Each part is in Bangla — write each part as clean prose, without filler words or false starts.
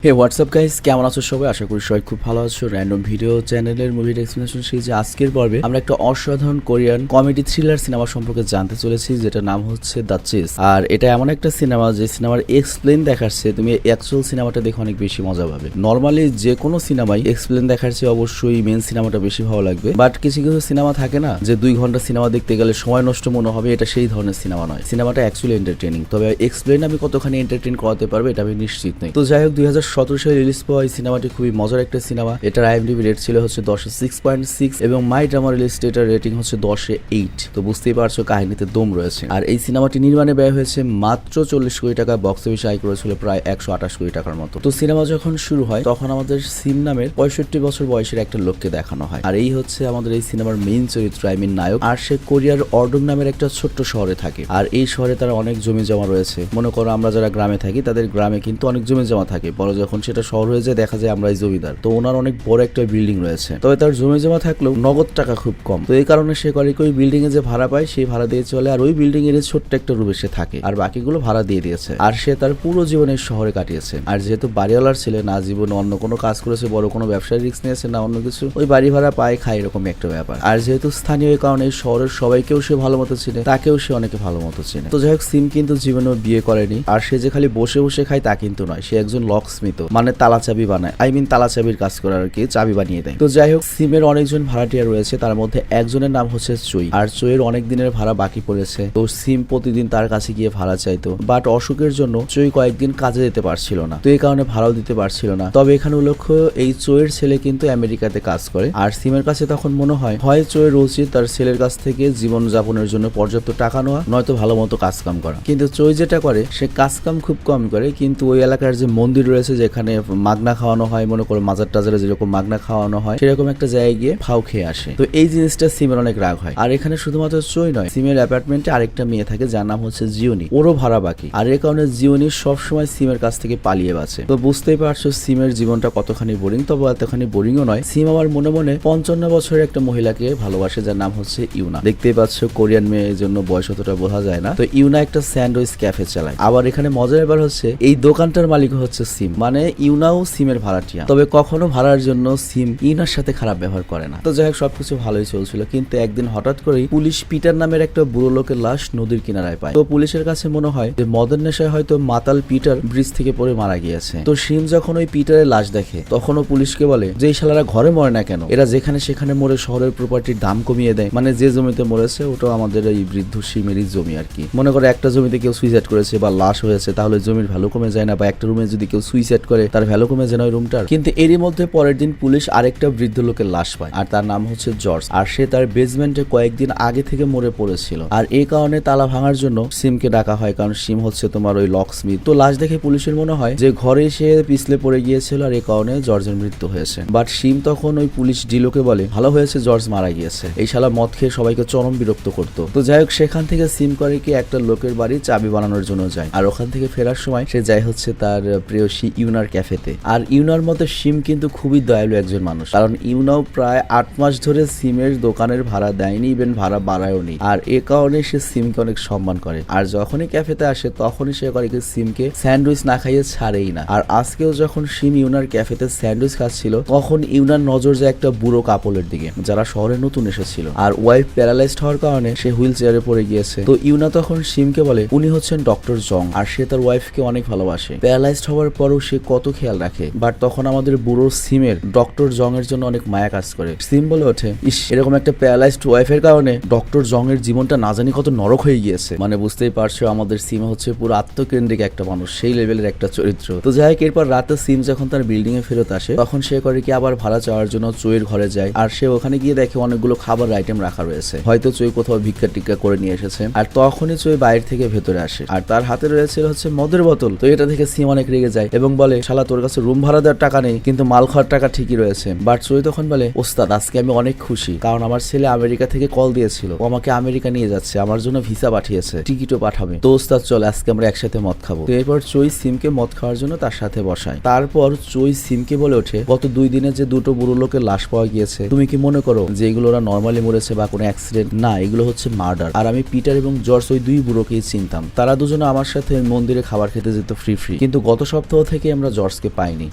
হে হোয়াটসঅ্যাপ গাইস, কেমন আছো সবাই? আশা করি সবাই খুব ভালো আছো। র্যান্ডম ভিডিও চ্যানেলের মুভির এক্সপ্লেনেশন সিরিজে আজকের পর্বে আমরা একটা অসাধারণ কোরিয়ান কমেডি থ্রিলার সিনেমা সম্পর্কে জানতে চলেছি, যেটা নাম হচ্ছে দ্য চেস। আর এটা এমন একটা সিনেমা যে সিনেমার এক্সপ্লেন দেখাচ্ছে তুমি অ্যাকচুয়াল সিনেমাটা দেখে অনেক বেশি মজা পাবে। নর্মালি যে কোনো সিনেমায় এক্সপ্লেন দেখাচ্ছে অবশ্যই মেন সিনেমাটা বেশি ভালো লাগবে, বাট কিছু কিছু সিনেমা থাকে না যে 2 ঘন্টা সিনেমা দেখতে গেলে সময় নষ্ট মনে হবে, এটা সেই ধরনের সিনেমা নয়। সিনেমাটা অ্যাকচুয়ালি এন্টারটেইনিং, তবে এক্সপ্লেন আমি কতখানি এন্টারটেইন করাতে পারবে এটা আমি নিশ্চিত নই। তো যাই হোক, 2017 সালে রিলিজ পাওয়া এই সিনেমাটি খুবই মজার একটা সিনেমা। এটার IMDb রেট ছিল হচ্ছে 10 6.6 এবং মাই ড্রামা রিলিজ এটার রেটিং হচ্ছে 10 8। তো বুঝতেই পারছো কাহিনীতে দম রয়েছে। আর এই সিনেমাটি নির্মাণে ব্যয় হয়েছে মাত্র 40 কোটি টাকা, বক্স অফিসে আয় করেছিল প্রায় 128 কোটি টাকার মতো। তো সিনেমা যখন শুরু হয় তখন আমাদের সিম নামের 65 বছর বয়সের একটা লোককে দেখানো হয়। আর এই হচ্ছে আমাদের এই সিনেমার মেইন চরিত্র, নায়ক। আর সে কোরিয়ার অর্ডং নামের একটা ছোট্ট শহরে থাকে। আর এই শহরে তার অনেক জমি জমা রয়েছে। মনে করো আমরা যারা গ্রামে থাকি তাদের গ্রামে কিন্তু অনেক জমি জমা থাকে, পরে যখন সেটা শহর হয়ে যায় দেখা যায় আমরা এই জমিদার। তো ওনার অনেক বড় একটা বিল্ডিং রয়েছে, তবে তার জমি জমা থাকলেও নগদ টাকা খুব কম। তো এই কারণে সে করে কি ওই বিল্ডিং এ যে ভাড়া পায় সেই ভাড়া দিয়ে চলে, আর ওই বিল্ডিং এর ছোট্ট একটা রুমে সে থাকে, আর বাকিগুলো ভাড়া দিয়ে দিয়েছে। আর সে তার পুরো জীবনের শহরে কাটিয়েছে। আর যেহেতু বাড়িওয়ালার ছেলে, না জীবনে অন্য কোনো কাজ করেছে, বড় কোনো ব্যবসায় রিস্ক নিয়েছে, না অন্য কিছু, ওই বাড়ি ভাড়া পায় খায়, এরকম একটা ব্যাপার। আর যেহেতু স্থানীয় কারণে এই শহরের সবাইকেও সে ভালো মতো চিনে, তাকেও সে অনেকে ভালো মতো চিনে। তো যাই হোক, সিম কিন্তু জীবনেও বিয়ে করেনি। আর সে যে খালি বসে বসে খায় তা কিন্তু নয়, সে একজন লক স্মিথ, মানে তালা চাবি বানায়। তালা চাবির কাজ করার আর কি, চাবি বানিয়ে দেয়। তো যাই হোক, সিমের অনেকজন ভাড়াটিয়া রয়েছে, তার মধ্যে একজনের নাম হচ্ছে চুই। আর চুইয়ের অনেক দিনের ভাড়া বাকি পড়েছে। তো সিম প্রতিদিন তার কাছে গিয়ে ভাড়া চাইতো, বাট অসুখের জন্য চুই কয়েকদিন কাজে যেতে পারছিল না। তো এই কারণে ভাড়াও দিতে পারছিল না। তবে এখানে উল্লেখ্য, এই চুইয়ের ছেলে কিন্তু আমেরিকাতে কাজ করে। আর সিমের কাছে তখন মনে হয় চুইয়ের উচিত তার ছেলের কাছ থেকে জীবন যাপনের জন্য পর্যাপ্ত টাকা নেওয়া, নয়তো ভালো মতো কাজ কাম করা। কিন্তু চুই যেটা করে, সে কাজ কাম খুব কম করে, কিন্তু ওই এলাকার যে মন্দির রয়েছে যেখানে মাগনা খাওয়ানো হয়, মনে করো মাজার টাজারে যেরকম মাগনা খাওয়ানো হয়, সেরকম একটা জায়গায় গিয়ে ফাও খেয়ে আসে। তো এই জিনিসটা সিমের অনেক রাগ হয়। আর এখানে শুধুমাত্র চুই নয়, সিমের অ্যাপার্টমেন্টে আরেকটা মেয়ে থাকে যার নাম হচ্ছে জিওনি। ওরও ভাড়া বাকি। আর এই কারণে জিওনি সবসময় সিমের কাছ থেকে পালিয়ে বাঁচে। তো বুঝতেই পারছো সিমের জীবনটা কতখানি বোরিং। তবে এতখানি বোরিংও নয়। সিম আমার মনে মনে 55 বছরের একটা মহিলাকে ভালোবাসে যার নাম হচ্ছে ইউনা। দেখতেই পাচ্ছ কোরিয়ান মেয়ে, এই জন্য বয়স অতটা বোঝা যায় না। তো ইউনা একটা স্যান্ডউইচ ক্যাফে চালায়। আবার এখানে মজার ব্যাপার হচ্ছে এই দোকানটার মালিক হচ্ছে সিম, মানে ইউনাও সিমের ভাড়াটিয়া। তবে কখনো ভাড়ার জন্য সিম ইউনার সাথে খারাপ ব্যবহার করে না। তো যাই হোক, সবকিছু ভালোই চলছিল, কিন্তু একদিন হঠাৎ করেই পুলিশ পিটার নামের একটা বুড়ো লোকের লাশ নদীর কিনারায় পায়। তো পুলিশের কাছে মনে হয় যে মদের নেশায় হয়তো মাতাল পিটার ব্রিজ থেকে পড়ে মারা গিয়েছে। তো সিম যখন ওই পিটারের লাশ দেখে তখনও পুলিশকে বলে যে এই শালারা ঘরে মরে না কেন, এরা যেখানে সেখানে মরে শহরের প্রপার্টির দাম কমিয়ে দেয়, মানে যে জমিতে মরেছে ওটাও আমাদের এই বৃদ্ধ সিমেরই জমি আর কি। মনে করে একটা জমিতে কেউ সুইসাইড করেছে বা লাশ হয়েছে, তাহলে জমির ভ্যালু কমে যায় না? বা একটা রুমে যদি কেউ সুইসাইড করে তার ভ্যালু কমে যায় না ওই রুমটার? কিন্তু এরই মধ্যে পরের দিন পুলিশ আরেকটা বৃদ্ধ লোকের লাশ পায়, আর তার নাম হচ্ছে জর্জ। আর সে তার বেসমেন্টে কয়েকদিন আগে থেকে মরে পড়েছিল। আর এই কারণে তালা ভাঙার জন্য সিমকে ডাকা হয়, কারণ সিম হচ্ছে তোমার ওই লক স্মিথ। তো লাশ দেখে পুলিশের মনে হয় যে ঘরে সে পিছলে পড়ে গিয়েছিল, আর এই কারণে জর্জের মৃত্যু হয়েছে। বাট সিম তখন ওই পুলিশ ডিলোকে বলে ভালো হয়েছে জর্জ মারা গিয়েছে, এই শালা মদ খেয়ে সবাইকে চরম বিরক্ত করতো। তো যাই হোক, সেখান থেকে সিম করে কি একটা লোকের বাড়ি চাবি বানানোর জন্য যায়। আর ওখান থেকে ফেরার সময় সে যায় হচ্ছে তার প্রেয়সী ইউনার ক্যাফেতে। আর ইউনার মতো সিম কিন্তু খুবই দয়ালু একজন মানুষ, কারণ ইউনাও প্রায় 8 মাস ধরে সিমের দোকানের ভাড়া দেয়নি, ইভেন ভাড়া বাড়ায়ওনি। আর এ কারণে সে সিমকে অনেক সম্মান করে। আর যখনই ক্যাফেতে আসে তখনই সে করে কি সিমকে স্যান্ডউইচ না খাইয়ে ছাড়েই না। আর আজকেও যখন সিম ইউনার ক্যাফেতে স্যান্ডউইচ খাচ্ছিল তখন ইউনার নজর যায় একটা বুড়ো কাপলের দিকে যারা শহরে নতুন এসেছিল। আর ওয়াইফ প্যারালাইজড হওয়ার কারণে সে হুইল চেয়ারে পড়ে গিয়েছে। তো ইউনা তখন সিমকে বলে উনি হচ্ছেন ডক্টর জং, আর সে তার ওয়াইফকে অনেক ভালোবাসে। প্যারালাইজড হওয়ার পরও সে কত খেয়াল রাখে। বাট তখন আমাদের বুড়ো সিমের ডক্টর জং এর জন্য অনেক মায়া কাজ করে। সিম বলে ওঠে, ইস, এরকম একটা প্যারালাইজড ওয়াইফের কারণে ডক্টর জং এর জীবনটা না জানি কত নরক হয়ে গিয়েছে। মানে বুঝতেই পারছো আমাদের সিম হচ্ছে পুরো আত্মকেন্দ্রিক একটা মানুষ, সেই লেভেলের একটা চরিত্র। তো যাই হোক, এরপর রাতে সিম যখন তার বিল্ডিং এ ফেরত আসে তখন সে করে কি আবার ভাড়া চাওয়ার জন্য চুইয়ের ঘরে যায়। আর সে ওখানে গিয়ে দেখে অনেকগুলো খাবার আইটেম রাখা রয়েছে, হয়তো চুই কোথাও ভিক্ষা টিক্কা করে নিয়ে এসেছে। আর তখনই চুই বাইরে থেকে ভেতরে আসে, আর তার হাতে রয়েছে হচ্ছে মদের বোতল। তো এটা দেখে সিম অনেক রেগে যায় এবং বলে শালা তোর কাছে রুম ভাড়া দেওয়ার টাকা নেই, কিন্তু মাল খাওয়ার টাকা ঠিকই রয়েছে। বাট চুই তখন বলে ওস্তাদ, আজকে আমি অনেক খুশি, কারণ আমার ছেলে আমেরিকা থেকে কল দিয়েছিল, ও আমাকে আমেরিকা নিয়ে যাচ্ছে, আমার জন্য ভিসা পাঠিয়েছে, টিকিটও পাঠাবে। তো ওস্তাদ চল আজকে আমরা একসাথে মদ খাবো। তো এরপর চুই সিমকে মদ খাওয়ার জন্য তার সাথে বসায়। তারপর চুই সিমকে বলে ওঠে গত 2 দিনে যে 2টো বুড়ো লোকের লাশ পাওয়া গিয়েছে, তুমি কি মনে করো যে এগুলো ওরা নর্মালি মরেছে বা কোনো অ্যাক্সিডেন্ট? না, এগুলো হচ্ছে মার্ডার। আর আমি পিটার এবং জর্জ ওই 2 বুড়োকেই চিনতাম, তারা দুজনে আমার সাথে মন্দিরে খাবার খেতে যেত ফ্রি। কিন্তু গত সপ্তাহ থেকে আমরা জর্জকে পাইনি,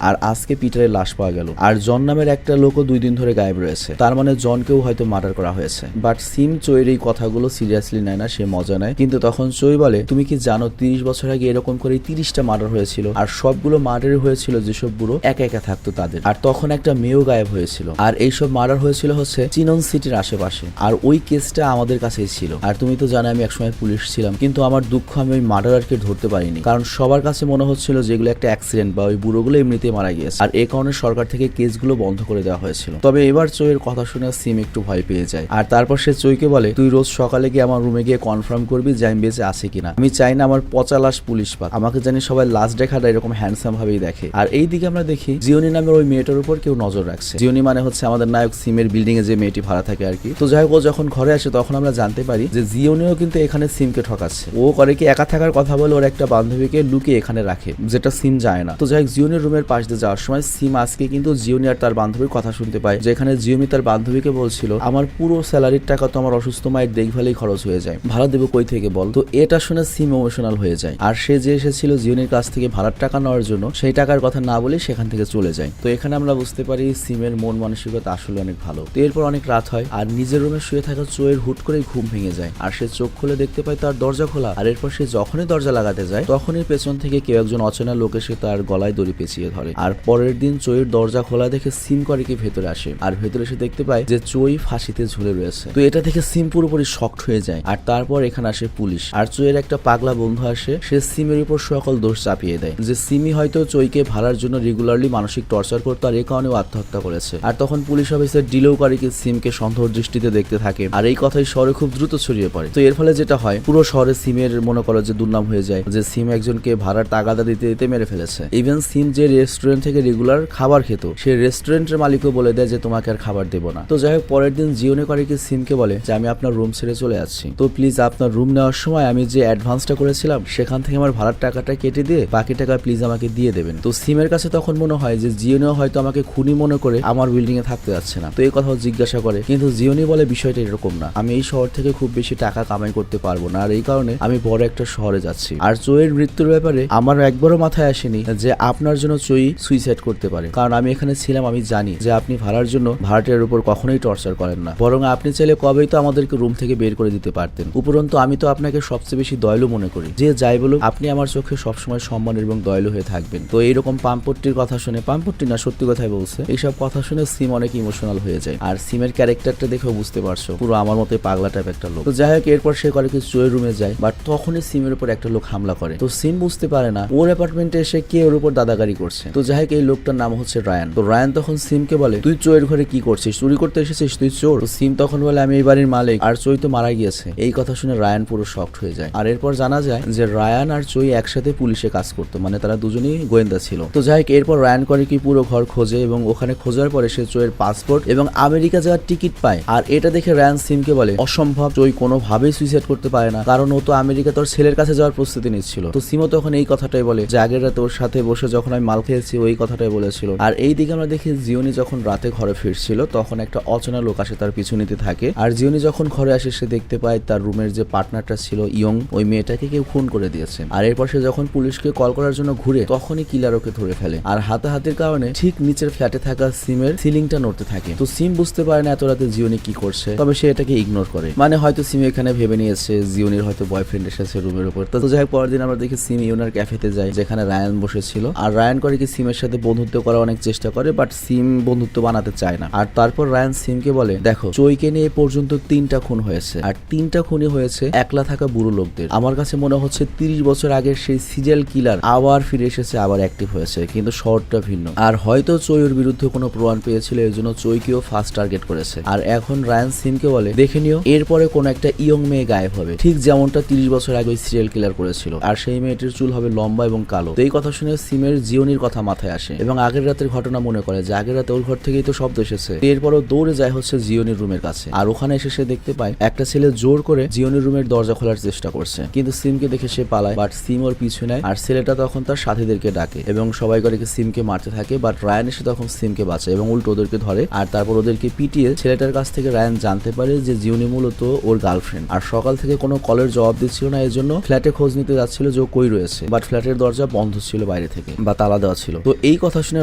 আর আজকে পিটারের লাশ পাওয়া গেল। আর জন নামের একটা লোকও 2 দিন ধরে গায়েব রয়েছে, তার মানে জনকেও হয়তো মার্ডার করা হয়েছে। বাট সিম চোয়ের এই কথাগুলো সিরিয়াসলি নেয় না, সে মজা নেয়। কিন্তু তখন চোই বলে, তুমি কি জানো 30 বছর আগে এরকম করে 30টা মার্ডার হয়েছিল, আর সবগুলো মার্ডারই হয়েছিল যেসব বুড়ো একা একা থাকতো তাদের। আর তখন একটা মেয়েও গায়েব হয়েছিল, আর এইসব মার্ডার হয়েছিল হচ্ছে চিনন সিটির আশেপাশে। আর ওই কেসটা আমাদের কাছেই ছিল। আর তুমি তো জানো আমি একসময় পুলিশ ছিলাম, কিন্তু আমার দুঃখ আমি ওই মার্ডারকে ধরতে পারিনি, কারণ সবার কাছে মনে হচ্ছিল যেগুলো একটা অ্যাক্সিডেন্ট বা ওই বুড়োগুলো এমনিতেই মারা গিয়েছে। আর এই কারণে সরকার থেকে কেসগুলো বন্ধ করে দেওয়া হয়েছিল। তবে এবার চোয়ের কথা শুনে সিম একটু ভয় পেয়ে যায়, আর তারপর সে চোইকে বলে, তুই রোজ সকালে গিয়ে আমার রুমে গিয়ে কনফার্ম করবি যে আমি বেঁচে আছি কিনা। আমি চাই না আমার পচা লাশ পুলিশ পাক, আমাকে জানি সবাই লাশ দেখাটা এরকম হ্যান্ডসাম ভাবেই দেখে। আর এই দিকে আমরা দেখি জিওনি নামের ওই মেয়েটার উপর কেউ নজর রাখছে। জিওনি মানে হচ্ছে আমাদের নায়ক সিমের বিল্ডিং এ যে মেয়েটি ভাড়া থাকে আর কি। তো যাই হোক, ও যখন ঘরে আসে তখন আমরা জানতে পারি যে জিওনিও কিন্তু এখানে সিমকে ঠকাচ্ছে। ও করে কি একা থাকার কথা বলে ওর একটা বান্ধবীকে লুকিয়ে এখানে রাখে, যেটা সিম যায় না। তো যাই হোক, জিওনির রুমের পাশ দিয়ে যাওয়ার সময় সিম আজকে কিন্তু জিওনি আর তার বান্ধবীর কথা শুনতে পায়, যেখানে জিওনি তার বান্ধবীকে বলছিল, আমার পুরো স্যালারির টাকা তো আমার অসুস্থ মায়ের দেখভালেই খরচ হয়ে যায়, ভাড়া দেবো কই থেকে বল। তো এটা শুনে সিম ইমোশনাল হয়ে যায়, আর সে যে এসেছিল জিওনির কাছ থেকে ভাড়ার টাকা নেওয়ার জন্য সেই টাকার কথা না বলে সেখান থেকে চলে যায়। তো এখানে আমরা বুঝতে পারি সিমের মন মানসিকতা আসলে অনেক ভালো। তো এরপর অনেক রাত হয়, আর নিজের রুমে শুয়ে থাকা চোয়ের হুট করেই ঘুম ভেঙে যায়, আর সে চোখ খুলে দেখতে পায় তার দরজা খোলা। আর এরপর সে যখনই দরজা লাগাতে যায় তখনই পেছন থেকে কেউ একজন অচেনা লোক এসে তার গলায় দড়ি পেঁচিয়ে ধরে। আর পরের দিন চোয়ের দরজা খোলা দেখে সিম করে কি ভেতরে আসে, আর ভেতরে এসে দেখতে পায় যে চোই ফাঁসিতে ঝুলে রয়েছে। তো এটা দেখে সিম পুরোপুরি শকড হয়ে যায়। আর তারপর এখানে আসে পুলিশ, আর চোয়ের একটা পাগলা বন্ধু আসে, সে সিমের উপর সকল দোষ চাপিয়ে দেয় যে সিমি হয়তো চোইকে ভাড়ার জন্য রেগুলারলি মানসিক টর্চার করতো, আর এই কারণেও আত্মহত্যা করেছে। আর তখন পুলিশ অফিসার ডিলেও করে কি সিমকে সন্দেহ দৃষ্টিতে দেখতে থাকে, আর এই কথাই শহরে খুব দ্রুত ছড়িয়ে পড়ে। তো এর ফলে যেটা হয়, পুরো শহরে সিমের মনে করো যে দুর্নাম হয়ে যায় যে সিম একজনকে ভাড়ার তাগাদা দিতে দিতে মেরে ফেলেছে। ইভেন সিম যে রেস্টুরেন্ট থেকে রেগুলার খাবার খেত, সে রেস্টুরেন্টের মালিকও বলে দেয় যে তোমাকে আর খাবার দেবো না। তো যাই হোক, পরের দিন জিওনে করে কি সিমকে বলে যে আমি আপনার রুম ছেড়ে চলে যাচ্ছি, তো প্লিজ আপনার রুম নেওয়ার সময় আমি যে অ্যাডভান্সটা করেছিলাম সেখান থেকে আমার ভাড়ার টাকাটা কেটে দিয়ে বাকি টাকা প্লিজ আমাকে দিয়ে দেবেন। তো সিমের কাছে তখন মনে হয় যে জিওনিও হয়তো আমাকে খুনি মনে করে আমার বিল্ডিং এ থাকতে যাচ্ছে না। তো এই কথাও জিজ্ঞাসা করে, কিন্তু জিওনি বলে বিষয়টা এরকম না, আমি এই শহর থেকে খুব বেশি টাকা কামাই করতে পারবো না, আর এই কারণে আমি বড় একটা শহরে যাচ্ছি। আর চোয়ের মৃত্যুর ব্যাপারে আমার একবারও মাথায় আসেনি যে আপনার জন্য চোই সুইসাইড করতে পারে, কারণ আমি এখানে ছিলাম, আমি জানি যে আপনি ভাড়ার জন্য ভাড়াটের উপর কখনোই টর্চার করেন না, বরং আপনি চাইলে কবেই তো আমাদেরকে রুম থেকে বের করে দিতে পারতেন। উপরন্তু আমি তো আপনাকে সবচেয়ে বেশি দয়ালু মনে করি, যে যাই বলুক আপনি আমার চোখে সবসময় সম্মান এবং দয়ালু হয়ে থাকবেন। তো এইরকম পাম্পট্টির কথা শুনে, পাম্পট্টি না সত্যি কথাই বলছে, এইসব কথা শুনে সিম অনেক ইমোশনাল হয়ে যায়। আর সিমের ক্যারেক্টারটা দেখেও বুঝতে পারছো পুরো আমার মতো পাগলা টাইপ একটা লোক। তো যাই হোক, এরপর সে করে কিছু চোয়ের রুমে যায়, বাট তখনই সিমের উপর একটা লোক হামলা করে। তো সিম বুঝতে পারে না ওর অ্যাপার্টমেন্টে এসে কে ওর উপর দাদাগারি করছে। তো যাই হোক, এই লোকটার নাম হচ্ছে রায়ান। তো রায়ান তখন সিমকে বলে, তুই চোয়ের ঘরে কি করছিস, চুরি করতে এসেছিস, তুই চোর। তো সিম তখন বলে, আমি এই বাড়ির মালিক, আর চোই তো মারা গিয়েছে। এই কথা শুনে রায়ান পুরো শকড হয়ে যায়। আর এরপর জানা যায় যে রায়ান আর চোই একসাথে পুলিশে কাজ করতো, মানে তারা দুজনেই গোয়েন্দা ছিল। তো যাই হোক, এরপর রায়ান করে কি পুরো ঘর খোঁজে, এবং ওখানে খোঁজার পরে সে চোয়ের পাসপোর্ট এবং আমেরিকা যাওয়ার টিকিট পায়। আর এটা দেখে রায়ান সিমকে বলে, অসম্ভব, চোই কোনোভাবেই সুইসাইড করতে পারে না, কারণ ও তো আমেরিকা তোর ছেলের কাছে যাওয়ার প্রস্তুতি নিচ্ছিল। তো সিমও তখন এই কথাটাই বলে যে আগের রাতে ওর সাথে বসে যখন আমি মাল খেয়েছি ওই কথাটাই বলেছিল। আর এই দিকে আমরা দেখি জিওনি যখন রাতে ঘরে ফিরছিল তখন একটা অচেনা লোক আসে তার পিছু নিতে থাকে। আর জিওনি যখন ঘরে আসে সে দেখতে পায় তার রুমের যে পার্টনারটা ছিল ইয়ং, ওই মেয়েটাকে কেউ খুন করে দিয়েছে। আর এরপর সে যখন পুলিশকে কল করার জন্য ঘুরে তখনই কিলার ওকে ধরে ফেলে। আর হাতাহাতির কারণে ঠিক নিচের ফ্ল্যাটে থাকা সিমের সিলিংটা নড়তে থাকে। তো সিম বুঝতে পারে না এত রাতে জিওনি কি করছে, তবে সে এটাকে ইগনোর করে, মানে হয়তো সিম এখানে ভেবে নিয়েছে জিওনির হয়তো বয়ফ্রেন্ড এসেছে রুমের উপর। তো যাই হোক, পরের দিন আমরা দেখি সিম ইউনার ক্যাফেতে যায় যেখানে রায়ান বসেছিল। আর রায়ান করে কি সিমের সাথে বন্ধুত্ব করার অনেক চেষ্টা করে, বাট সিম বন্ধুত্ব বানাতে চায় না। আর তারপর রায়ান সিমকে বলে, দেখো চোইকে নিয়ে পর্যন্ত 3টা খুন হয়েছে, আর 3টা খুনই হয়েছে একলা থাকা বুড়ো লোকদের। আমার কাছে মনে হচ্ছে 30 বছর আগের সেই সিরিয়াল কিলার আবার ফিরে এসেছে, আবার অ্যাক্টিভ হয়েছে, কিন্তু শহরটা ভিন্ন। আর হয়তো চোইয়ের বিরুদ্ধে কোনো প্রমাণ পেয়েছিল, এর জন্য চোইকেও ফার্স্ট টার্গেট করেছে। আর এখন রায়ান সিমকে বলে, দেখে নিও এরপরে কোনো একটা ইয়ং মেয়ে গায়েব হবে, ঠিক যেমনটা 30 বছর আগে ওই সিরিয়াল কিলার করেছিল, আর সেই মেয়েটির চুল হবে লম্বা এবং কালো। তো এই কথা শুনে সিমের জিওনির কথা মাথায় আসে এবং আগের রাতের ঘটনা মনে করে যে আগের রাতে ওর ঘর থেকেই তো শব্দ এসেছে। এরপরও দৌড়ে যায় হচ্ছে জিওনির রুমের কাছে। আর ওখানে এসে সে দেখতে পায় একটা ছেলে জোর করে জিওনির রুমের দরজা খোলার চেষ্টা করছে, কিন্তু সিমকে দেখে সে পালায়, বাট সিম ওর পিছু নেয়। আর ছেলেটা তখন তার সাথীদেরকে ডাকে এবং সবাই করে সিমকে মারতে থাকে, বাট রায়ান এসে তখন সিমকে বাঁচায় এবং উল্টো ওদেরকে ধরে। আর তারপর ওদেরকে পিটিয়ে ছেলেটার কাছ থেকে রায়ান জানতে পারে যে জিওনি মূলত ওর গার্লফ্রেন্ড। আর সকাল থেকে কোনো কলের জবাব দিচ্ছিল না, এর জন্য ফ্ল্যাটে খোঁজ নিতে যাচ্ছিল যে ও কই রয়েছে, বাট ফ্ল্যাটের দরজা বন্ধ ছিল বাইরে বাইরে থেকে বা তালা দেওয়া ছিল। তো এই কথা শুনে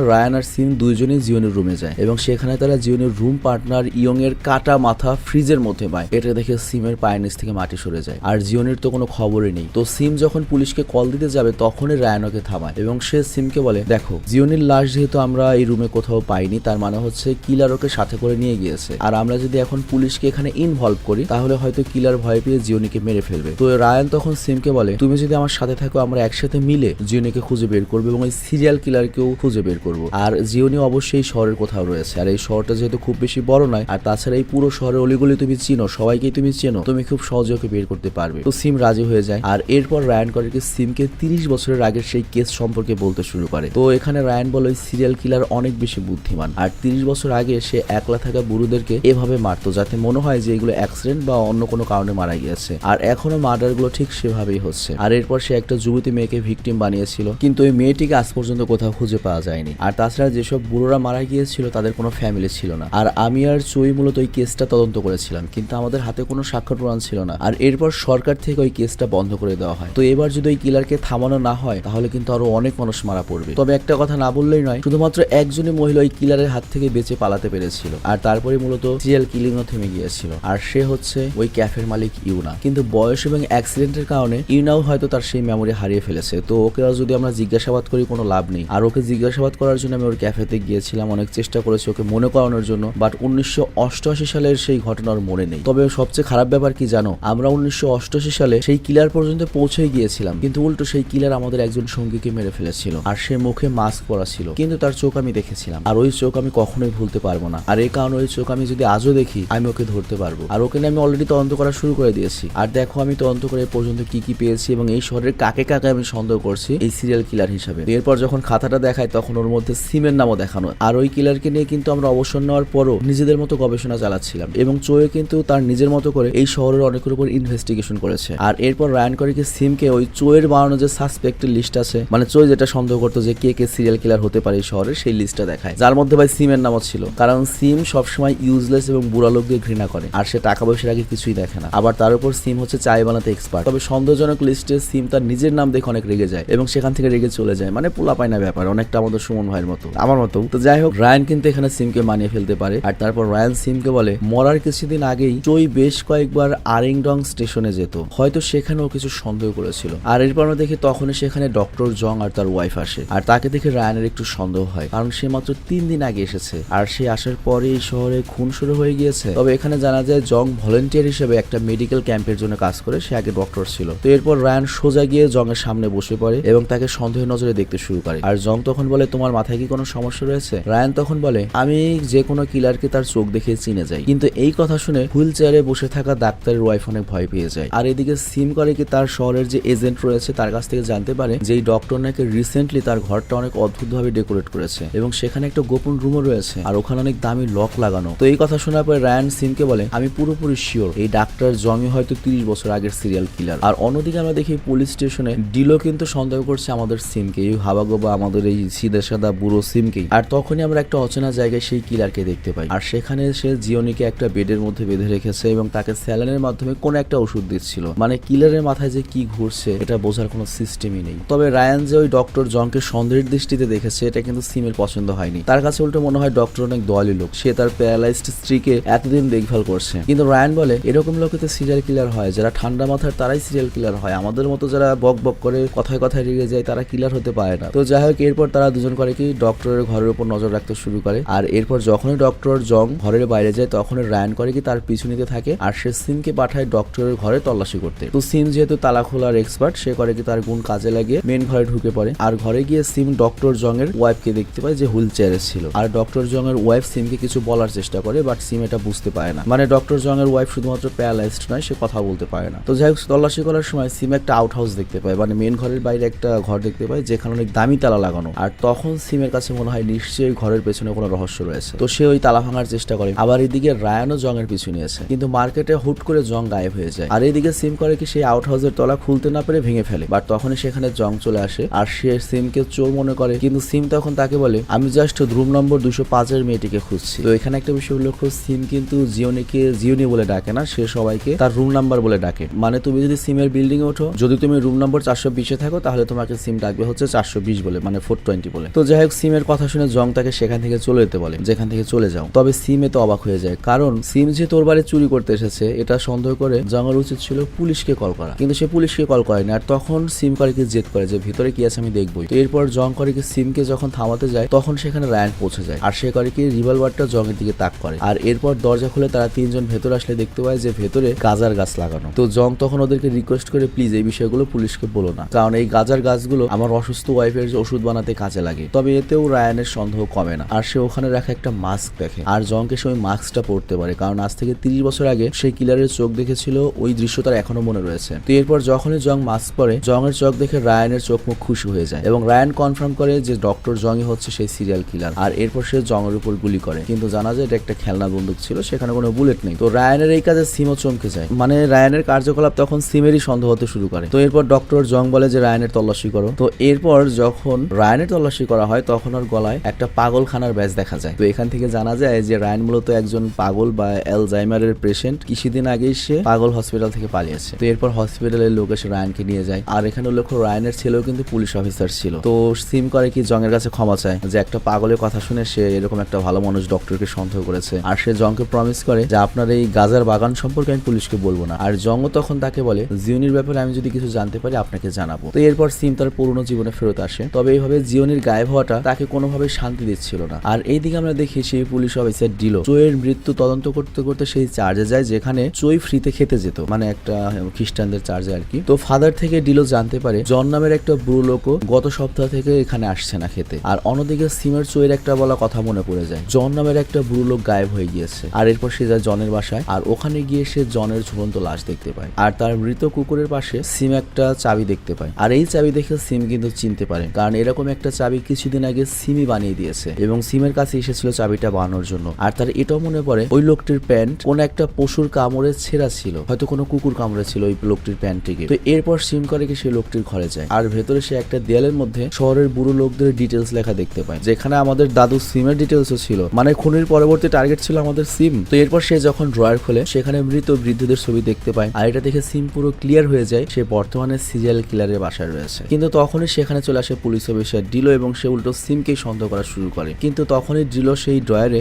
রায়ান আর সিম দুইজনেই জিওনির রুমে যায় এবং সেখানে তারা জিওনির রুম পার্টনার ইয়ং এর কাটা মাথা ফ্রিজের মধ্যে পায়। এটা দেখে সিমের পায়ের নিচ থেকে মাটি সরে যায় আর জিওনির তো কোনো খবরই নেই। তো সিম যখন পুলিশকে কল দিতে যাবে তখনই রায়ান ওকে থামায় এবং সে সিমকে বলে, দেখো জিওনির লাশ যেহেতু আমরা এই রুমে কোথাও পাইনি, তার মানে হচ্ছে কিলার ওকে সাথে করে নিয়ে গিয়েছে। আর আমরা যদি এখন পুলিশকে এখানে ইনভলভ করি তাহলে হয়তো কিলার ভয় পেয়ে জিওনিকে মেরে ফেলবে। তো রায়ান তখন সিমকে বলে, তুমি যদি আমার সাথে থাকো আমরা একসাথে মিলে জিওনিকে খুঁজে বের করবো এবং এই সিরিয়াল কিলারকেও খুঁজে বের করবো। আর জিওনি অবশ্যই শহরের কোথাও রয়েছে, আর এই শহরটা যেহেতু খুব বেশি বড় নয় আর তাছাড়া এই পুরো শহরের অলিগলি তুমি চিনো, সবাইকেই তুমি চেনো, তুমি খুব সহজে ওকে বের করতে পারবে। তো সিম রাজি হয়ে যায় আর এরপর রায়ান করে সিমকে 30 বছরের আগের সেই কেস সম্পর্কে বলতে শুরু করে। তো এখানে রায়ান বলে ওই সিরিয়াল কিলার অনেক বেশি বুদ্ধিমান আর 30 বছর আগে সে একলা থাকা বুড়োদেরকে এভাবে মারতো যাতে মনে হয় যে এগুলো অ্যাক্সিডেন্ট বা অন্য কোনো কারণে মারা গিয়েছে। আর এখনো মার্ডার গুলো ঠিক সেভাবেই হচ্ছে। আর এরপর সে একটা যুবতী মেয়েকে ভিকটিম বানিয়েছিল, কিন্তু ওই মেয়েটিকে আজ পর্যন্ত কোথাও খুঁজে পাওয়া যায়নি। আর তাছাড়া যেসব বুড়োরা মারা গিয়েছিল তাদের কোনো ফ্যামিলি ছিল না। আর আমি আর চুই মূলত ওই কেসটা তদন্ত করেছিলাম, কিন্তু আমাদের হাতে কোনো সাক্ষ্য প্রমাণ ছিল না। আর এরপর সরকার থেকে ওই কেসটা বন্ধ করে দেওয়া হয়। তো এবার যদি ওই কিলারকে থামানো না হয় তাহলে কিন্তু আরো অনেক মানুষ মারা পড়বে। তবে একটা কথা না বললেই নয়, শুধুমাত্র একজনই মহিলা ওই কিলারের হাত থেকে বেঁচে পালাতে পেরেছিল আর তারপরে মূলত সিরিয়াল কিলিংও থেমে গিয়েছিল। আর সে হচ্ছে ওই ক্যাফের মালিক ইউনা। কিন্তু বয়স এবং অ্যাক্সিডেন্টের কারণে ইউনাও হয়তো তার সেই মেমোরি হারিয়ে ফেলেছে। তো ওকে আর যদি আমরা জিজ্ঞাসাবাদ করি কোনো লাভ নেই। আর ওকে জিজ্ঞাসাবাদ করার জন্য আমি ওর ক্যাফেতে গিয়েছিলাম, অনেক চেষ্টা করেছি ওকে মনে করানোর জন্য, বাট 1988 সালের সেই ঘটনার মনে নেই। তবে সবচেয়ে খারাপ ব্যাপার কি জানো, আমরা 1988 সালে সেই কিলার পর্যন্ত পৌঁছে গিয়েছিলাম, কিন্তু উল্টো সেই কিলার আমাদের একজন সঙ্গীকে মেরে ফেলেছিল আর সে মুখে মাস্ক পরা ছিল, কিন্তু তার চোখ আমি দেখেছিলাম আর ওই চোখ আমি কখনোই ভুলতে পারবো না। আর এই কারণে ওই চোখ আমি যদি আজও দেখি আমি ওকে ধরতে পারবো। আর ওকে নিয়ে আমি অলরেডি তদন্ত করা শুরু করে দিয়েছি। আর দেখো আমি তদন্ত করে পর্যন্ত কি কি পেয়েছি এবং এই শহরের কাকে কাকে আমি সন্দেহ করছি এই সিরিয়াল কিলার হিসাবে। এরপর যখন খাতাটা দেখায় তখন ওর মধ্যে সিমের নামও দেখানো। আর ওই কিলারকে নিয়ে কিন্তু আমরা অবসর নেওয়ার পরও নিজেদের মতো গবেষণা চালাচ্ছিলাম এবং চোয়ে কিন্তু তার নিজের মতো করে এই শহরের অনেকের উপর ইনভেস্টিগেশন করেছে। আর এরপর রায়ান করে কি সিমকে ওই চোয়ের বানানো যে সাসপেক্টের লিস্ট আছে, মানে চোয়ে যেটা সন্দেহ করতো যে কে কে সিরিয়াল কিলার হতে পারে এই শহরে, সেই লিস্টটা দেখায়, যার মধ্যে ভাই সিমের নামও ছিল। কারণ সিম সবসময় ইউজলেস এবং বুড়া লোকদের ঘৃণা করে আর সে টাকা পয়সার আগে কিছুই দেখে না। আবার তার উপর সিম হচ্ছে চায় বানাতে এক্সপার্ট। তবে সন্দেহজনক লিস্টে সিম তার নিজের নাম দেখে অনেক রেগে যায় এবং সেখান থেকে রেগে চলে যায়, মানে পোলা পায় না ব্যাপার, অনেকটা আমাদের সুমন ভাইয়ের মতো, আমার মতো। তো যাই হোক, রায়ান কিন্তু এখানে সিমকে মানিয়ে ফেলতে পারে। আর তারপর রায়ান সিমকে বলে মরার কিছুদিন আগেই চই বেশ কয়েকবার আরিংডং স্টেশনে যেত, হয়তো সেখানেও কিছু সন্দেহ করেছিল। আর এরপর আমরা দেখি তখনই সেখানে ডক্টর জং আর তার ওয়াইফ আসে আর তাকে দেখে রায়ানের একটু সন্দেহ হয়, কারণ সে মাত্র 3 দিন আগে এসেছে আর সে আসার পরে এই শহরে খুন শুরু হয়ে গিয়েছে। তবে এখানে জানা যায় জং ভলেন্টিয়ার হিসেবে একটা মেডিকেল ক্যাম্পের জন্য কাজ করে, সে আগে ডক্টর ছিল। তো এরপর রায়ান সোজা গিয়ে জং এর সামনে বসে পড়ে এবং তাকে সন্দেহের নজরে দেখতে শুরু করে। আর জং তখন বলে তোমার মাথায় কি কোনো সমস্যা রয়েছে? রায়ান তখন বলে আমি যে কোনো কিলারকে তার চোখ দেখে চিনে যাই। কিন্তু এই কথা শুনে হুইল চেয়ারে বসে থাকা ডাক্তারের ওয়াইফ অনেক ভয় পেয়ে যায়। আর এদিকে সিম করে কি তার শহরের যে এজেন্ট রয়েছে তার কাছ থেকে জানতে পারে যে এই ডক্টর নাকি রিসেন্টলি তার ঘরটা অনেক অদ্ভুতভাবে ডেকোরেট করেছে এবং সেখানে একটা গোপন রুমও রয়েছে আর ওখানে অনেক দামি লক লাগানো। তো এই কথা শোনার পর রায়ান সিমকে বলে আমি পুরোপুরি শিওর এই ডাক্তার জংই হয়তো 30 বছর আগের সিরিয়াল কিলার। আর অন্যদিকে আমরা দেখি পুলিশ স্টেশনে ডিলো কিন্তু সন্দেহ করছে আমাদের সিমকে, এই হাবাগোবা আমাদের এই সিধা সাদা বুড়ো সিমকেই। আর তখনই আমরা একটা অচেনা জায়গায় সেই কিলারকে দেখতে পাই আর সেখানে সে জিওনিকে একটা বেডের মধ্যে বেঁধে রেখেছে এবং তাকে স্যালাইনের মাধ্যমে কোন একটা ওষুধ দিচ্ছিল। মানে কিলারের মাথায় যে কি ঘুরছে এটা বোঝার কোনো সিস্টেমই নেই। তবে রায়ান যে ওই ডক্টর জংকে সন্দেহের দৃষ্টিতে দেখেছে এটা কিন্তু সিমের পছন্দ হয়নি। তার কাছে উল্টো মনে হয় ডক্টর অনেক দয়ালু লোক, সে তার প্যারালাইজড স্ত্রীকে এতদিন দেখভাল করছে। কিন্তু রায়ান বলে এরকম লোকে তো সিরিয়াল কিলার হয়, যারা ঠান্ডা মাথার তারাই সিরিয়াল কিলার হয়, আমাদের মতো যারা বক বক করে কথায় কথায় রেগে যায় তারা কিলার হতে পারে না। তো যাই হোক, এরপর তারা দুজন করে কি ডক্টরের ঘরের উপর নজর রাখতে শুরু করে। আর এরপর যখনই ডক্টর জং ঘরের বাইরে যায় তখনই রায়ান করে কি তার পিছু নিতে থাকে আর সে সিমকে পাঠায় ডক্টরের ঘরে তল্লাশি করতে। তো সিম যেহেতু তালা খোলার এক্সপার্ট, সে করে কি তার গুণ কাজে লাগিয়ে মেন ঘরে ঢুকে পড়ে। আর ঘরে গিয়ে সিম ডক্টর জং এর ওয়াইফকে দেখতে পায় যে হুইল চেয়ারে ছিল। আর ডক্টর জং এর ওয়াইফ সিমকে কিছু বলার চেষ্টা করে, বাট সিম এটা বুঝতে পারে না। মানে ডক্টর জং এর ওয়াইফ শুধুমাত্র প্যারালাইজড নয়, সে কথা বলতে পারে না। তো যাই হোক, তল্লাশি করার সময় সিম একটা আউট হাউস দেখতে পায়, মানে মেন ঘরের বাইরে একটা ঘর দেখতে পায় যেখানে অনেক দামি তালা লাগানো। আর তখন সিমের কাছে মনে হয় নিশ্চয়ই ঘরের পেছনে কোনো রহস্য রয়েছে। তো সে ওই তালা ভাঙার চেষ্টা করে। আবার এদিকে রায়ানও জং এর পিছু নিয়েছে, কিন্তু মার্কেটে হুট করে জং গায়েব হয়ে যায়। আর এদিকে সিম করে কি সেই আউট হাউসের তলা খুলতে না পেরে ভেঙে ফেলে, বাট তখনই সেখানে জং চলে আসে আর সে সিমকে চোর মনে করে। কিন্তু সিম তখন তাকে বলে আমি জাস্ট রুম নম্বর 205 এর মেয়েটিকে খুঁজছি। তো এখানে একটা বিষয় উল্লেখ, সিম কিন্তু জিওনিকে জিওনি বলে ডাকে না, সে সবাইকে তার রুম নাম্বার বলে ডাকে। মানে তুমি যদি সিমের বিল্ডিং এ ওঠো, যদি তুমি রুম নম্বর 420 এ থাকো তাহলে তোমাকে সিম ডাকবে হচ্ছে 420 বলে, মানে 420 বলে। তো যাই হোক, সিমের কথা শুনে জং তাকে সেখান থেকে চলে যেতে বলে, যেখান থেকে চলে যাও। তবে সিমে তো অবাক হয়ে যায়, কারণ সিম যে তোর বাড়ি চুরি করতে এসেছে এটা সন্দেহ করে জংয়ের উচিত ছিল পুলিশকে কল করা, কিন্তু সে পুলিশকে কল করেনি। আর তখন সিম করিকে জেদ করে যে ভিতরে কি আছে আমি দেখবই। তো এরপর জং করিকে সিমকে যখন থামাতে যায় তখন সেখানে রায়ান পৌঁছে যায়, আর সে করিকে রিভলভারটা জংয়ের দিকে তাক করে। আর এরপর দরজা খুলে তারা তিনজন ভেতরে আসলে দেখতে পায় যে ভেতরে গাজার গাছ লাগানো। তো জং তখন ওদেরকে রিকোয়েস্ট করে, প্লিজ এই বিষয়গুলো পুলিশকে বলো না, কারণ এই গাজার গাছগুলো আমার অসুস্থ ওয়াইফের ওষুধ বানাতে কাজে লাগে। তবে এতেও রায়ানের সন্দেহ কমে না, আর সে ওখানে রাখা একটা মাস্ক দেখে, আর জংকে সে ওই মাস্কটা পরতে পারে, কারণ আজ থেকে 30 বছর আগে সেই কিলারের চোখ দেখেছিল, ওই দৃশ্য তার এখনো মনে রয়েছে। তো এরপর যখনই জং মাস্ক পরে, জংয়ের চোখ দেখে রায়ানের চোখ মুখ খুশি হয়ে যায়, এবং রায়ান কনফার্ম করে যে ডক্টর জংই হচ্ছে সেই সিরিয়াল কিলার। আর এরপর সে জংয়ের উপর গুলি করে, কিন্তু জানা যায় এটা একটা খেলনা বন্দুক ছিল, সেখানে কোনো বুলেট নেই। তো রায়ানের এই কাজে সিমও চমকে যায়, মানে রায়ানের কার্যকলাপ তখন সিমেরই সন্দেহ হতে শুরু করে। তো এরপর ডক্টর জং বলে যে রায়ানের তল্লাশি করো। তো এরপর যখন রায়ানের তল্লাশি করা হয় তখন ওর গলায় একটা পাগলখানার ব্যাজ দেখা যায়। তো এখান থেকে জানা যায় যে রায়ান মূলত একজন পাগল বা অ্যালজাইমারের পেশেন্ট, কিছুদিন আগেই সে পাগল হসপিটাল থেকে পালিয়েছে। তো এরপর হসপিটালের লোক এসে রায়ানকে নিয়ে যায়, আর এখানে লক্ষ্য রায়ানের ছেলেও কিন্তু পুলিশ অফিসার ছিল। তো সিম করে কি জংয়ের কাছে ক্ষমা চায় যে একটা পাগলের কথা শুনে সে এরকম একটা ভালো মানুষ ডক্টরকে সন্দেহ করেছে, আর সে জংকে প্রমিস করে যে আপনার এই গাজার বাগান সম্পর্কে আমি পুলিশকে বলবো না। আর জংও তখন তাকে বলে জিওনির ব্যাপারে আমি যদি কিছু জানতে পারি আপনাকে জানাবো। তো এরপর সিম তার পুরনো জীবনে ফেরত আসে, তবে এইভাবে জিওনির গায়েব হওয়াটা তাকে কোনোভাবে শান্তি দিচ্ছিল না। আর এইদিকে আমরা দেখি সেই পুলিশ অফিসার ডিলো চোয়ের মৃত্যু তদন্ত করতে করতে সেই চার্জে যায় যেখানে চোই ফ্রিতে খেতে যেত, মানে একটা খ্রিস্টানদের চার্জে আর কি। তো ফাদার থেকে ডিলো জানতে পারে জন নামের একটা বুড়ো লোকও গত সপ্তাহ থেকে এখানে আসছে না খেতে। আর অন্যদিকে সিমের চোয়ের একটা বলা কথা মনে পড়ে যায়, জন নামের একটা বুড়ো লোক গায়েব হয়ে গিয়েছে। আর এরপর সে যায় জনের বাসায়, আর ওখানে গিয়ে সে জনের ঝুলন্ত লাশ দেখতে পায়, আর তার মৃত কুকুরের পাশে সিম একটা চাবি দেখতে পায়। আর এই চাবি দেখে সিম কিন্তু চিনতে পারে, কারণ এরকম একটা চাবি কিছুদিন আগে সিমই বানিয়ে দিয়েছে, এবং সিমের কাছে এসেছিল চাবিটা বানানোর জন্য। আর তার এটাও মনে পড়ে ওই লোকটির প্যান্ট কোন একটা পশুর কামড়ে ছেঁড়া ছিল, হয়তো কোনো কুকুর কামড়ে ছিল ওই লোকটির প্যান্টটিকে। তো এরপর সিম করে কি সেই লোকটির ঘরে যায়, আর ভেতরে সে একটা দেয়ালের মধ্যে শহরের বুড়ো লোকদের ডিটেলস লেখা দেখতে পায়, যেখানে আমাদের দাদু সিমের ডিটেলসও ছিল, মানে খুনির পরবর্তী টার্গেট ছিল আমাদের সিম। তো এরপর সে যখন ড্রয়ার খোলে সেখানে মৃত বৃদ্ধদের ছবি দেখতে পায়, আর এটা দেখে সিম পুরো ক্লিয়ার হয়ে যায় সে বর্তমানে সিরিয়াল কিলারের বাসায় রয়েছে। কিন্তু তখনই সেখানে চলে আসে পুলিশ অফিসার ডিলো, এবং সে উল্টো সিমকেই সন্দেহ করা শুরু করে। কিন্তু তখনই ডিলো সেই ড্রয়ারে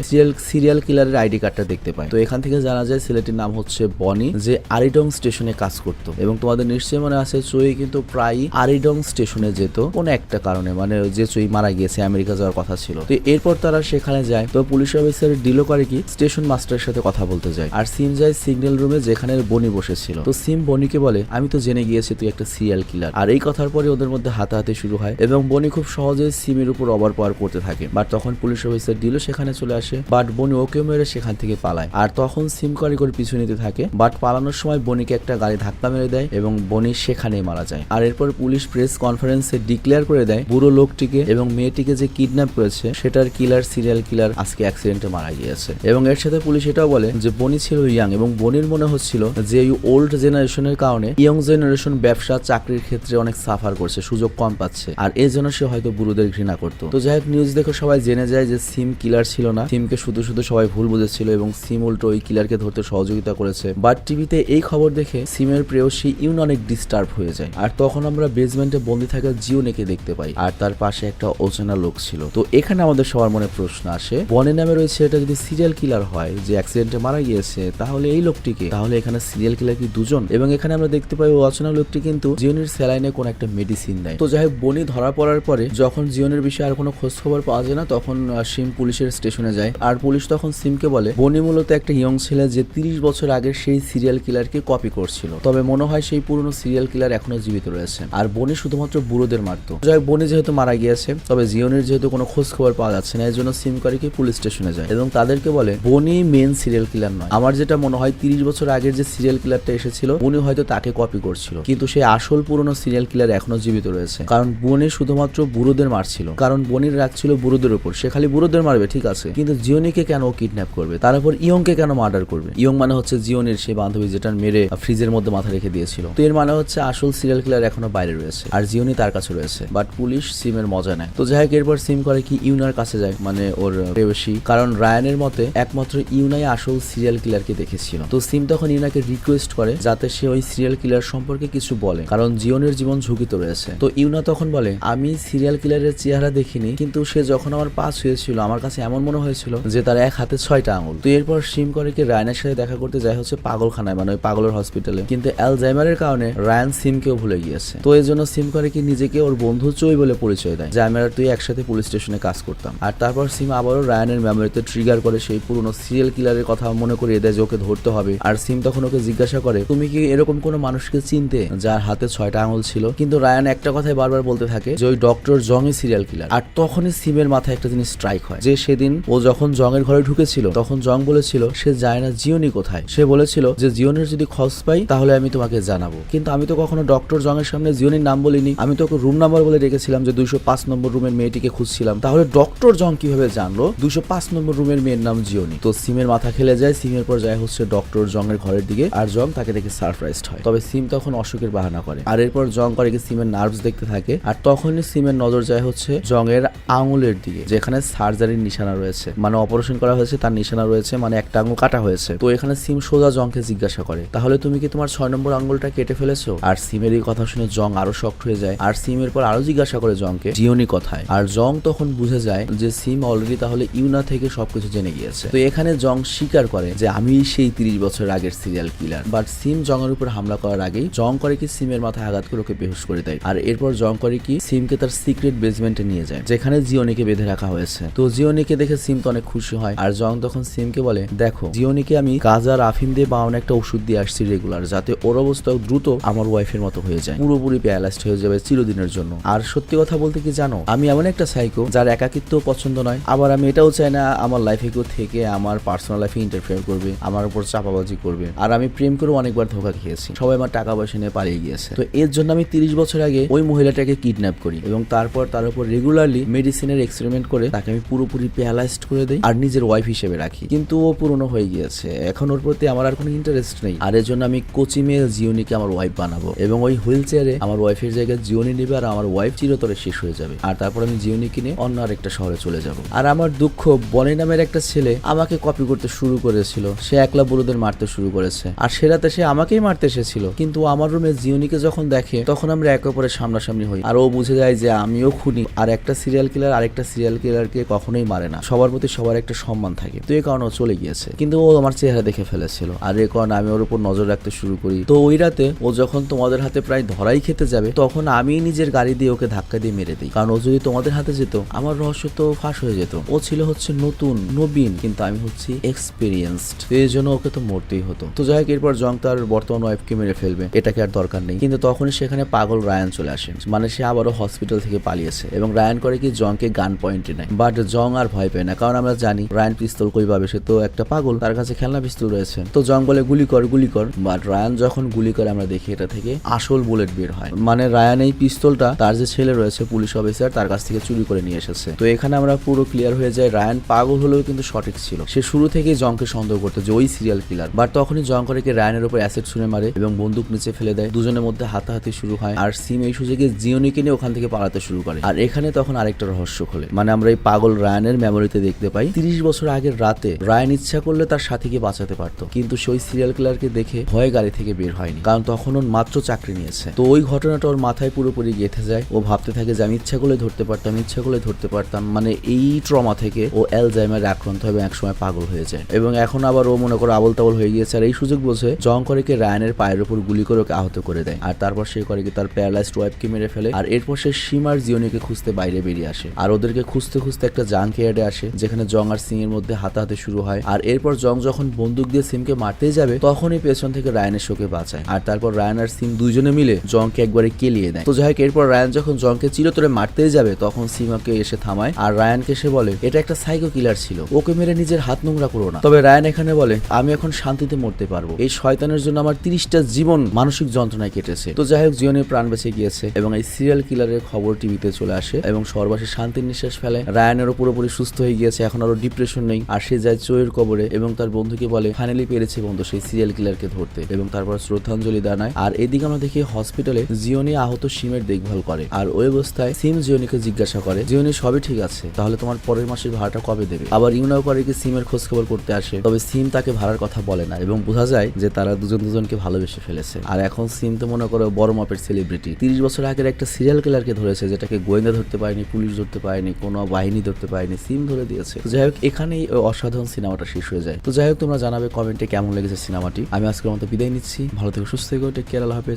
সিরিয়াল কিলারের আইডি কার্ডটা দেখতে পায়। তো এখান থেকে জানা যায় ছেলেটির নাম হচ্ছে বনি, যে আরিডং স্টেশনে কাজ করত। এবং তোমাদের নিশ্চয়ই মনে আছে চুই কিন্তু প্রায় আরিডং স্টেশনে যেত কোন একটা কারণে, মানে যে চুই মারা গিয়েছে আমেরিকা যাওয়ার কথা ছিল। তো এরপর তারা সেখানে যায়। তো পুলিশ অফিসার ডিলো করে কি স্টেশন মাস্টারের সাথে কথা বলতে যায়, আর সিম যায় সিগন্যাল রুমে যেখানে বনি বসেছিল। তো সিম বনিকে বলে আমি তো জেনে গিয়েছি তুই একটা সিরিয়াল কিলার। আর এই কথার পরে ওদের মধ্যে হাতাহাতি শুরু হয়, এবং বনি খুব সহজে সিমের উপর ওভার পাওয়ার করতে থাকে। বাট তখন পুলিশ অফিসার ডিলো সেখানে চলে আসে, বাট বনি ওকে মেরে সেখান থেকে পালায়। আর তখন সিম করে পিছু নিতে থাকে, বাট পালানোর সময় বনিকে একটা গাড়ি ধাক্কা মেরে দেয়, এবং বনি সেখানেই মারা যায়। আর এরপর পুলিশ প্রেস কনফারেন্সে ডিক্লেয়ার করে দেয় বুড়ো লোকটিকে এবং মেয়েটিকে যে কিডন্যাপ করেছে সেটার কিলার সিরিয়াল কিলার আজকে অ্যাক্সিডেন্টে মারা গিয়েছে। এবং এর সাথে পুলিশ এটাও বলে যে বনি ছিল ইয়াং, এবং বনির মনে হচ্ছিল যে এই ওল্ড জেনারেশনের কারণে ইয়ং জেনারেশন ব্যবসা চাকরির ক্ষেত্রে অনেক সাফার করছে, সুযোগ কম পাচ্ছে, আর এই জন্য সে হয়তো বুড়োদের ঘৃণা করতো। তো যাই হোক, নিউজ দেখে সবাই জেনে যায় যে সিম কিলার ছিল না, সিমকে শুধু শুধু সবাই ভুল বুঝেছিল, এবং সিম উল্টো ওই কিলারকে ধরতে সহযোগিতা করেছে। বাট টিভিতে এই খবর দেখে সিমের প্রেয়সী ইউন অনেক ডিস্টার্ব হয়ে যায়। আর তখন আমরা বেসমেন্টে বন্দি থাকা জিওনেকে দেখতে পাই, আর তার পাশে একটা অচেনা লোক ছিল। তো এখানে আমাদের সবার মনে প্রশ্ন আসে, বনি নামে রয়েছে এটা যদি সিরিয়াল কিলার হয় যে অ্যাক্সিডেন্টে মারা গিয়েছে, তাহলে এই লোকটিকে, তাহলে এখানে সিরিয়াল কিলার কি দুজন? এবং এখানে আমরা দেখতে পাই অচেনা লোকটি কিন্তু জিওনির স্যালাইনে কোন একটা মেডিসিন দেয়। তো যাই হোক, বনি ধরা পড়ার পরে যখন জিওনের বিষয়ে আর কোনো খোঁজ খবর পাওয়া যায় না, তখন সিম পুলিশের স্টেশনে যায়। আর পুলিশ তখন সিমকে বলে বনি মূলত একটা ইয়ং ছেলে যে 30 বছর আগে সেই সিরিয়াল কিলারকে কপি করছিল, তবে মনে হয় সেই পুরনো সিরিয়াল কিলার এখনো জীবিত রয়েছে, আর বনি শুধুমাত্র বুড়োদের মারতো। যাই হোক, বনি যেহেতু মারা গিয়েছে, তবে জিওনের যেহেতু কোনো খোঁজ খবর পাওয়া যাচ্ছে না, এর জন্য সিম কারিকে পুলিশ স্টেশনে যায় এবং তাদেরকে বলে বনি মেন সিরিয়াল কিলার নয়। আমার যেটা মনে হয় 30 বছর আগের যে সিরিয়াল কিলারটা এসেছিল উনি হয়তো তাকে কপি করছিল, কিন্তু সেই আসল পুরনো সিরিয়াল কিলার এখনো জীবিত রয়েছে, কারণ বনি শুধুমাত্র বুড়োদের মারছিল, কারণ বনির রাগ ছিল বুড়োদের উপর। সে খালি বুড়োদের মারবে ঠিক আছে, কিন্তু জিওনিকে কেন কিডন্যাপ করবে, তার উপর ইয়ংকে কেন মার্ডার করবে? ইয়ং মানে হচ্ছে জিওনির সেই বান্ধবী যেটা মেরে ফ্রিজের মধ্যে মাথা রেখে দিয়েছিল। তো এর মানে হচ্ছে আসল সিরিয়াল কিলার এখনো বাইরে রয়েছে, আর জিওনি তার কাছে রয়েছে। বাট পুলিশ সিমের মজা নেয়। তো যাই হোক, এরপর সিম করে কি ইউনার কাছে যায়, মানে ওর প্রেয়সী, কারণ রায়ানের মতে একমাত্র ইউনাই আসল সিরিয়াল কিলারকে দেখেছিল। তো সিম তখন ইউনাকে রিকোয়েস্ট করে যাতে সে ওই সিরিয়াল কিলার সম্পর্কে কিছু বলে, কারণ জিওনের জীবন ঝুঁকিতে রয়েছে। তো ইউনা তখন বলে আমি সিরিয়াল কিলারের চেহারা দেখিনি, কিন্তু সে যখন আমার পাশ হয়েছিল আমার কাছে এমন মনে হয়েছিল যে তার এক হাতে 6টা আঙুল। তো এরপর সিম করে কি রায়ানের সাথে দেখা করতে যায় হচ্ছে পাগলখানায়, মানে ওই পাগলের হসপিটালে। কিন্তু অ্যালজাইমারের কারণে রায়ান সিমকেও ভুলে গিয়েছে। তো এই জন্য সিম করে কি নিজেকে ওর বন্ধু চই বলে পরিচয় দেয়, যে আমি আর তুই একসাথে পুলিশ স্টেশনে কাজ করতাম। আর তারপর সিম আবারও রায়ানের মেমোরিতে ট্রিগার করে সেই পুরনো সিরিয়াল কিলারের কথা মনে করিয়ে দেয় যে ওকে ধরতে হবে। আর সিম তখন ওকে জিজ্ঞাসা করে তুমি কি এরকম কোনো মানুষকে চিনতে যার হাতে 6টা আঙুল ছিল? কিন্তু রায়ান একটা কথাই বারবার বলতে থাকে যে ওই ডক্টর জং এর সিরিয়াল কিলার। আর তখনই সিমের মাথায় একটা জিনিস স্ট্রাইক হয়, যে সেদিন ও যখন জং এর ঘরে ঢুকেছিল তখন জং বলেছিল সে যায় না জিওনি কোথায়। সে বলেছিল যে জিওনির যদি খোঁজ পাই তাহলে আমি তোমাকে জানাবো। কিন্তু আমি তো কখনো ডক্টর জং এর সামনে জিওনির নাম বলিনি, আমি তো ওকে রুম নাম্বার বলে রেখেছিলাম যে 205 নম্বর রুমের মেয়েটিকে খুঁজছিলাম। তাহলে ডক্টর জং কিভাবে জানলো 205 নম্বর রুমের মেয়ের নাম জিওনি? তো সিমের মাথা খেলে যায়। সিমের পর যায় হচ্ছে ডক্টর জং এর ঘরের দিকে, আর জং তাকে দেখে সারপ্রাইজড হয়। তবে সিম তখন অসুখের বাহানা করে। আর এরপর জং করে কি সিমের নার্ভস দেখতে থাকে। আর তখনই সিমের নজর যায় হচ্ছে জং এর আঙুলের দিকে, যেখানে সার্জারির নিশানা রয়েছে, মানে অপারেশন করা হয়েছে তার নিশানা রয়েছে, মানে একটা আঙুল কাটা হয়েছে। তো এখানে সিম সোজা জংকে জিজ্ঞাসা করে তাহলে তুমি কি তোমার 6 নম্বর আঙুলটা কেটে ফেলেছো? আর সিমের এই কথা শুনে জং আরো শকড হয়ে যায়। আর সিমের পর আরো জিজ্ঞাসা করে জংকে জিওনি কোথায়। আর জং তখন বুঝে যায় যে সিম অলরেডি তাহলে ইউনা থেকে সবকিছু জেনে গিয়েছে। তো এখানে জং স্বীকার করে যে আমি সেই 30 বছর আগের সিরিয়াল কিলার। বাট সিম জং এর উপর হামলা করার আগেই জং করে কি সিমের মাথায় আঘাত করে ওকে বেহুশ করে দেয়। আর এরপর জং করে কি সিমকে তার সিক্রেট বেসমেন্টে নিয়ে যায়, যেখানে জিওনিকে বেঁধে রাখা হয়েছে। তো জিওনিকে দেখে সিম তো অনেক খুশি হয়। আর জং তখন সিমকে বলে দেখো জিওনিকে আমি গাঁজা আফিম দিয়ে বানানো একটা ওষুধ দিয়ে আসছি রেগুলার, যাতে ওর অবস্থা দ্রুত আমার ওয়াইফের মতো হয়ে যায়, পুরোপুরি প্যারালাইজড হয়ে যাবে চিরদিনের জন্য। আর সত্যি কথা বলতে কি জানো, আমি এমন একটা সাইকো যার একাকিত্ব পছন্দ নয়, আবার আমি এটাও চাই না আমার লাইফে কেউ থেকে আমার পার্সোনাল লাইফে ইন্টারফেয়ার করবে, আমার উপর চাপাবাজি করবে। আর আমি প্রেম করে অনেকবার ধোকা খেয়েছি, সবাই আমার টাকা পয়সা নিয়ে পালিয়ে গিয়েছে। তো এর জন্য আমি 30 বছর আগে ওই মহিলাটাকে কিডন্যাপ করি এবং তারপর তার উপর রেগুলারলি মেডিসিনের এক্সপেরিমেন্ট করে তাকে আমি পুরোপুরি প্যারালাইজড করে দেই আর নিজের ওয়াইফ হিসেবে রাখি। কিন্তু ও পুরনো হয়ে গিয়েছে, এখন ওর প্রতি আমার আর কোনো ইন্টারেস্ট নেই। আর এর জন্য আমি কোচি মেয়ে জিওনিকে আমার ওয়াইফ বানাবো এবং ওই হুইল চেয়ারে আমার ওয়াইফের জায়গায় জিওনি নেবে আর আমার ওয়াইফ চিরতরে শেষ হয়ে যাবে। আর তারপর আমি জিওনি কিনে অন্য আরেকটা শহরে চলে যাব। আর আমার দুঃখ, বনি নামের একটা ছেলে আমাকে কপি করতে শুরু করেছিল। সে একলা বুড়োদের মারতে শুরু করেছে আর সে রাতে সে আমাকেই মারতে এসেছিল। কিন্তু আমার রুমে জিওনিকে যখন দেখে তখন আমরা একে অপরের সামনাসামনি হই আর ও বুঝে যায় যে আমিও খুনি। আর একটা সিরিয়াল কিলার আরেকটা সিরিয়াল কিলারকে কখনোই মারে না, সবার প্রতি সবার একটা সম্মান থাকে। তো এই কারণে ও চলে গিয়েছে, কিন্তু ও আমার চেহারা দেখে ফেলেছিল আর এই কারণে আমি ওর উপর নজর রাখতে শুরু করি। তো ওই রাতে ও যখন তোমাদের হাতে প্রায় ধরাই খেতে যাবে তখন আমি নিজের গাড়ি দিয়ে ওকে ধাক্কা দিয়ে মেরে দিই, কারণ ও যদি তোমাদের হাতে যেত আমার রহস্য তো ফাঁস হয়ে যেত। ও ছিল হচ্ছে নতুন নবীন, কিন্তু আমি হচ্ছি এক্সপিরিয়েন্সড, এই জন্য ওকে তো মরতেই হতো। তো যাই হোক, এরপর জং তার বর্তমান ওয়াইফকে মেরে ফেলবে, এটাকে আর দরকার নেই। কিন্তু তখনই সেখানে পাগল রায়ান চলে আসে, মানে সে আবারও হসপিটাল থেকে পালিয়েছে এবং রায়ান করে কি জংকে গান পয়েন্টে নেয়। বাট জং আর ভয় পায় না, কারণ আমরা জানি রায়ান পিস্তল কই পাবে, সে তো একটা পাগল, তার কাছে খেলনা পিস্তল রয়েছে। তো জং বলে গুলি কর গুলি কর। বাট রায়ান যখন গুলি করে আমরা দেখি এটা থেকে আসল বুলেট বের হয়, মানে রায়ান এই পিস্তলটা তার যে ছেলে রয়েছে পুলিশ অফিসার তার কাছ থেকে চুরি করে নিয়ে এসেছে। তো এখানে আমরা পুরো ক্লিয়ার হয়ে যায় রায়ান পাগল হলেও কিন্তু সঠিক ছিল, সে শুরু থেকেই জংকে সন্দেহ করতো যে ওই সিরিয়াল কিলার। বাট তখনই জং করে কি রায়ানের উপর অ্যাসিড ছুঁড়ে মারে এবং বন্দুক নিচে ফেলে দেয়। দুজনের মধ্যে হাতাহাতি শুরু হয় আর সিম এই সুযোগে জিওনিকে নিয়ে ওখান থেকে পালাতে শুরু করে। আর এখানে তখন আরেকটা রহস্য খোলে, মানে আমরা এই পাগল রায়ানের মেমোরিতে দেখতে পাই 30 বছর আগের রাতে রায়ান ইচ্ছা করলে তার সাথীকে বাঁচাতে পারতো, কিন্তু সেই সিরিয়াল কিলারকে দেখে ভয়ে গাড়ি থেকে বের হয়নি, কারণ তখন ওর মাত্র চাকরি নিয়েছে। তো ওই ঘটনাটা ওর মাথায় পুরোপুরি গেঁথে যায়। ও ভাবতে থাকে যে আমি ইচ্ছা করলে ধরতে পারতাম, ইচ্ছা করলে ধরতে পারতাম। মানে এই ট্রমা থেকে ও অ্যালজাইমারে আক্রান্ত হবে, একসময় পাগল হয়ে যায় এবং এখন আবার ও মনে করে আবল তাবল হয়ে গিয়েছে। আর এই সুযোগ বুঝে জং করে কি রায়ানের পায়ের উপর গুলি করে ওকে আহত করে দেয়। আর তারপর সে করে কি তার প্যারালাইজড ওয়াইফকে মেরে ফেলে। আর এরপর সে সীমার জিওনিকে খুঁজতে বাইরে বেরিয়ে আসে আর ওদেরকে খুঁজতে খুঁজতে একটা জাঙ্ক ইয়ার্ডে আসে, যেখানে জং আর সিং এর মধ্যে হাতাহাতি শুরু হয়। আর এরপর জং যখন বন্দুক দিয়ে সিমকে মারতেই যাবে তখনই পেছন থেকে রায়ানের শোকে বাঁচায়। আর তারপর রায়ান আর সিম দুইজনে মিলে জংকে একবারে কেলিয়ে দেয়। তো যাই হোক, এরপর রায়ান যখন জংকে চিরতরে মারতেই যাবে তখন সিমাকে এসে থামায় আর রায়ানকে সে বলে এটা একটা সাইকো কিলার ছিল, ওকে মেরে নিজের হাত নোংরা করো না। তবে রায়ান এখানে বলে আমি এখন শান্তিতে মরতে পারবো, এই শয়তানের জন্য আমার 30টা জীবন মানসিক যন্ত্রণায় কেটেছে। তো যাই হোক, জিওনির প্রাণ বেঁচে গিয়েছে এবং এই সিরিয়াল কিলারের খবর টিভিতে চলে আসে এবং সর্বশেষ শান্তির নিঃশ্বাস ফেলে। রায়ানেরও পুরোপুরি সুস্থ হয়ে গিয়েছে, এখন আরো ডিপ্রেশন নেই। আর সে যায় চোয়ের কবরে এবং তার বন্ধুকে বলে ফাইনালি পেরেছে বন্ধু সেই সিরিয়াল কিলারকে ধরতে, এবং তারপর শ্রদ্ধাঞ্জলি জানায়। আর এদিকে আমরা দেখি হসপিটালে জিওনি আহত সিমের দেখভাল করে আর ওই অবস্থায় সিম জিওনিকে জিজ্ঞাসা করে জিওনি সবই ঠিক আছে, তাহলে তোমার পরের মাসের ভাড়াটা কবে দেবে? আবার ইউনাও করে কি সিমের খোঁজ খবর করতে আসে, তবে সিম তাকে ভাড়ার কথা বলে না এবং বোঝা যায় যে তারা দুজন দুজনকে ভালোবেসে ফেলেছে। আর এখন সিম তো মনে করো বড় মাপের সেলিব্রিটি, 30 বছর আগে ব্যাংকের একটা সিরিয়াল কিলারকে ধরেছে, যেটাকে গোয়েন্দা ধরতে পারেনি, পুলিশ ধরতে পারেনি, কোনো বাহিনী ধরতে পারেনি, সিম ধরে দিয়েছে। তো যাই হোক, এখানেই ওই অসাধারণ সিনেমাটা শেষ হয়ে যায়। তো যাই হোক, তোমরা জানাবে কমেন্টে কেমন লেগেছে সিনেমাটি। আমি আজকের মতো বিদায় নিচ্ছি। ভালো থেকো, সুস্থ থেকো, টেক কেয়ার, আল্লাহ হাফেজ।